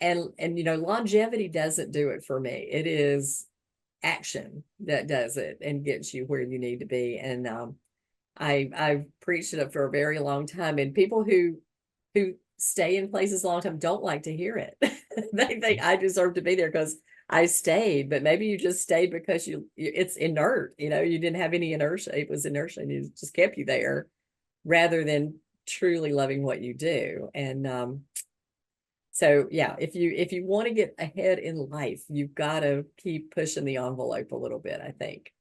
And longevity doesn't do it for me. It is action that does it and gets you where you need to be. And I've preached it up for a very long time, and people who stay in places a long time don't like to hear it. They think I deserve to be there because I stayed, but maybe you just stayed because it's inert. You didn't have any inertia. It was inertia, and it just kept you there rather than truly loving what you do. And so yeah, if you want to get ahead in life, you've got to keep pushing the envelope a little bit, I think.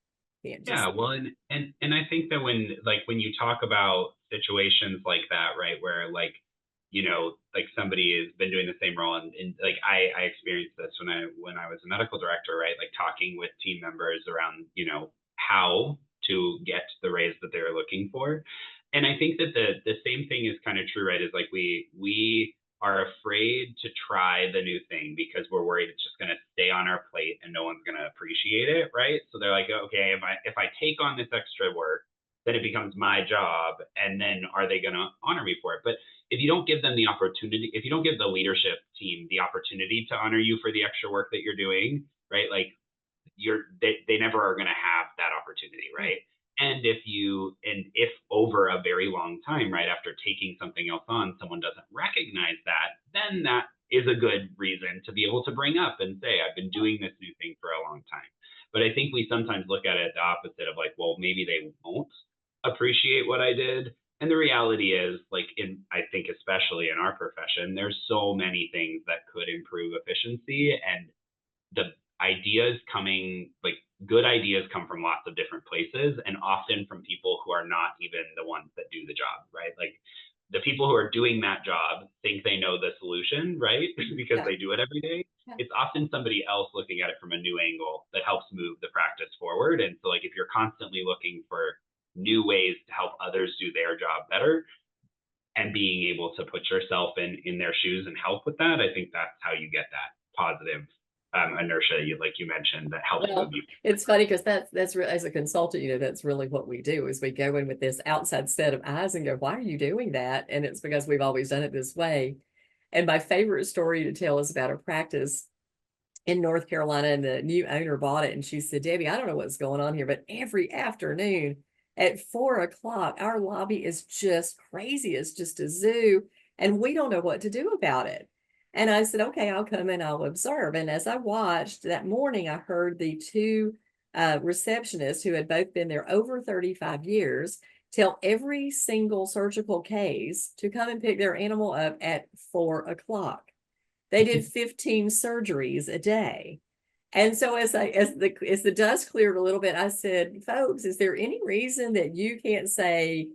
Can't just Yeah, well, and I think that when you talk about situations like that, right, where like like somebody has been doing the same role, and like I experienced this when I was a medical director, right, like talking with team members around how to get the raise that they're looking for. And I think that the same thing is kind of true, right? Is like we are afraid to try the new thing because we're worried it's just going to stay on our plate and no one's going to appreciate it, right? So they're like, okay, if I take on this extra work, then it becomes my job, and then are they going to honor me for it? But if you don't give them the opportunity, if you don't give the leadership team the opportunity to honor you for the extra work that you're doing, right? Like they never are going to have that opportunity, right? And if over a very long time, right, after taking something else on, someone doesn't recognize that, then that is a good reason to be able to bring up and say, I've been doing this new thing for a long time. But I think we sometimes look at it the opposite of like, well, maybe they won't appreciate what I did. And the reality is, like, I think especially in our profession, there's so many things that could improve efficiency, and the ideas coming, like good ideas come from lots of different places, and often from people who are not even the ones that do the job, right? Like the people who are doing that job think they know the solution, right? Because yeah, they do it every day. yeah. It's often somebody else looking at it from a new angle that helps move the practice forward. And so like if you're constantly looking for new ways to help others do their job better, and being able to put yourself in their shoes and help with that, I think that's how you get that positive inertia, like you mentioned, that helps move Well, you. it's funny because that's as a consultant, that's really what we do is we go in with this outside set of eyes and go, why are you doing that? And it's because we've always done it this way. And my favorite story to tell is about a practice in North Carolina, and the new owner bought it. And she said, Debbie, I don't know what's going on here, but every afternoon at 4 o'clock, our lobby is just crazy. It's just a zoo. And we don't know what to do about it. And I said, okay, I'll come and I'll observe. And as I watched that morning, I heard the two receptionists who had both been there over 35 years tell every single surgical case to come and pick their animal up at 4 o'clock. They did 15 surgeries a day. And so as the dust cleared a little bit, I said, folks, is there any reason that you can't say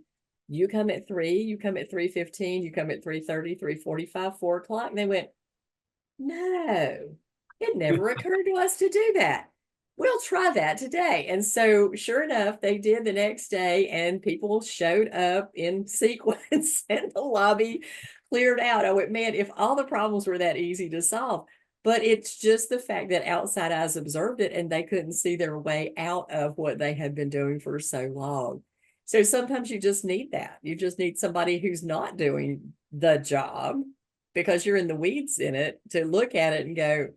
you come at 3, you come at 3:15, you come at 3:30, 3:45, 4 o'clock? And they went, no, it never occurred to us to do that. we'll try that today. And so sure enough, they did the next day, and people showed up in sequence and the lobby cleared out. I went, man, if all the problems were that easy to solve. But it's just the fact that outside eyes observed it and they couldn't see their way out of what they had been doing for so long. So sometimes you just need that. You just need somebody who's not doing the job because you're in the weeds in it to look at it and go,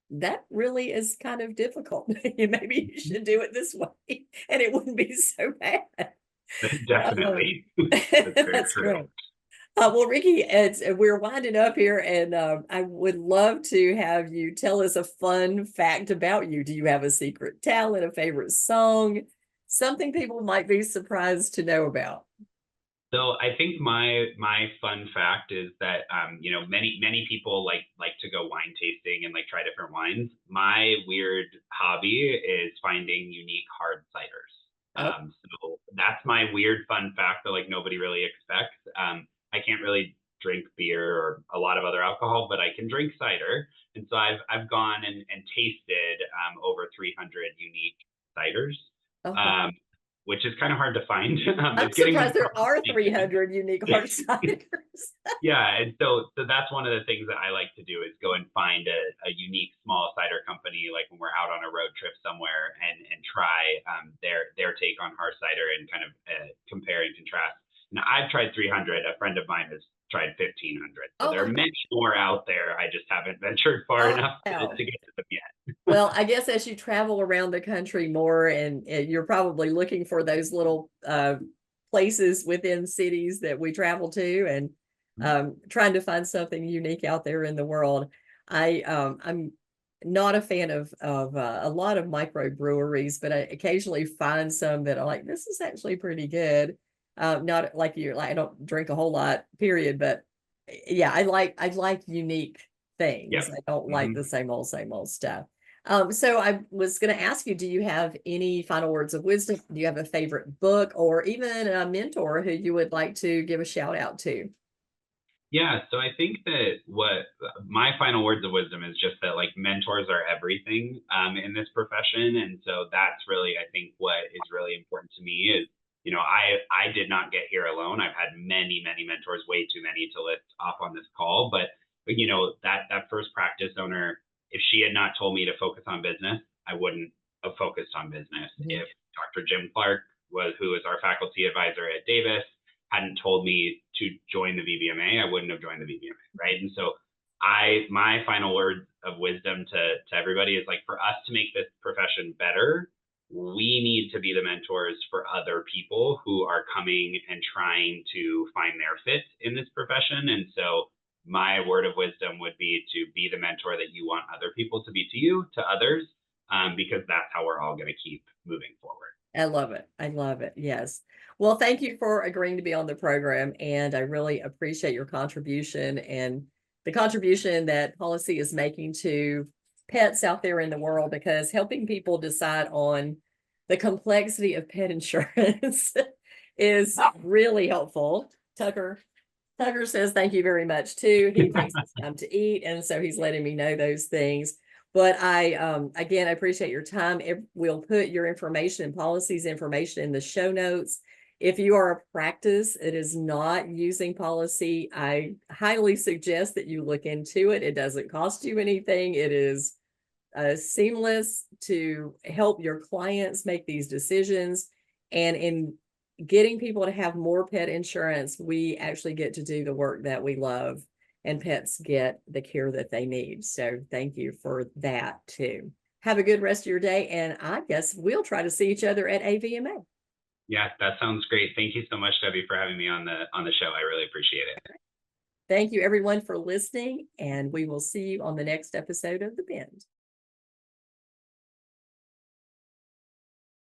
that really is kind of difficult. Maybe you should do it this way and it wouldn't be so bad. Um, Definitely. That's very that's true. great. Well, Ricky, we're winding up here, and I would love to have you tell us a fun fact about you. Do you have a secret talent, a favorite song, something people might be surprised to know about? So I think my fun fact is that many people like to go wine tasting and like try different wines. My weird hobby is finding unique hard ciders. Oh, So that's my weird fun fact that like nobody really expects. I can't really drink beer or a lot of other alcohol, but I can drink cider, and so I've gone and tasted over 300 unique ciders. oh, wow. Um, which is kind of hard to find. I'm It's getting more surprised there are complicated. 300 unique hard ciders. Yeah, and so that's one of the things that I like to do is go and find a unique small cider company, like when we're out on a road trip somewhere, and try their take on hard cider and kind of compare and contrast. Now I've tried 300. A friend of mine has tried 1,500. So Oh there my are God. many more out there. I just haven't ventured far Oh, enough wow. to get to them yet. Well, I guess as you travel around the country more, and you're probably looking for those little places within cities that we travel to, and trying to find something unique out there in the world. I'm not a fan of a lot of microbreweries, but I occasionally find some that are like, this is actually pretty good. Not like you, like I don't drink a whole lot, period, but yeah, I like unique things. Yep. I don't like Mhm. the same old stuff. So I was going to ask you, do you have any final words of wisdom? Do you have a favorite book or even a mentor who you would like to give a shout out to? Yeah, so I think that what my final words of wisdom is just that like mentors are everything in this profession, and so that's really I think what is really important to me is I did not get here alone. I've had many mentors, way too many to list off on this call, but that first practice owner, if she had not told me to focus on business, I wouldn't have focused on business. Mhm. If Dr. Jim Clark who is our faculty advisor at Davis hadn't told me to join the VBMA, I wouldn't have joined the VBMA, right? And so my final word of wisdom to everybody is like for us to make this profession better, we need to be the mentors for other people who are coming and trying to find their fit in this profession. And so my word of wisdom would be to be the mentor that you want other people to be to you, to others, because that's how we're all going to keep moving forward. I love it. I love it. Yes. Well, thank you for agreeing to be on the program. And I really appreciate your contribution and the contribution that Policy is making to pets out there in the world, because helping people decide on the complexity of pet insurance is really helpful. Tucker says thank you very much too. He thinks it's time to eat, and so he's letting me know those things. But I again, I appreciate your time. We'll put your information and Policy's information in the show notes. If you are a practice that is not using Policy, I highly suggest that you look into it. It doesn't cost you anything. It is seamless to help your clients make these decisions. And in getting people to have more pet insurance, we actually get to do the work that we love, and pets get the care that they need. So thank you for that too. Have a good rest of your day, and I guess we'll try to see each other at AVMA. Yeah, that sounds great. Thank you so much, Debbie, for having me on the show. I really appreciate it. Thank you everyone for listening, and we will see you on the next episode of The Bend.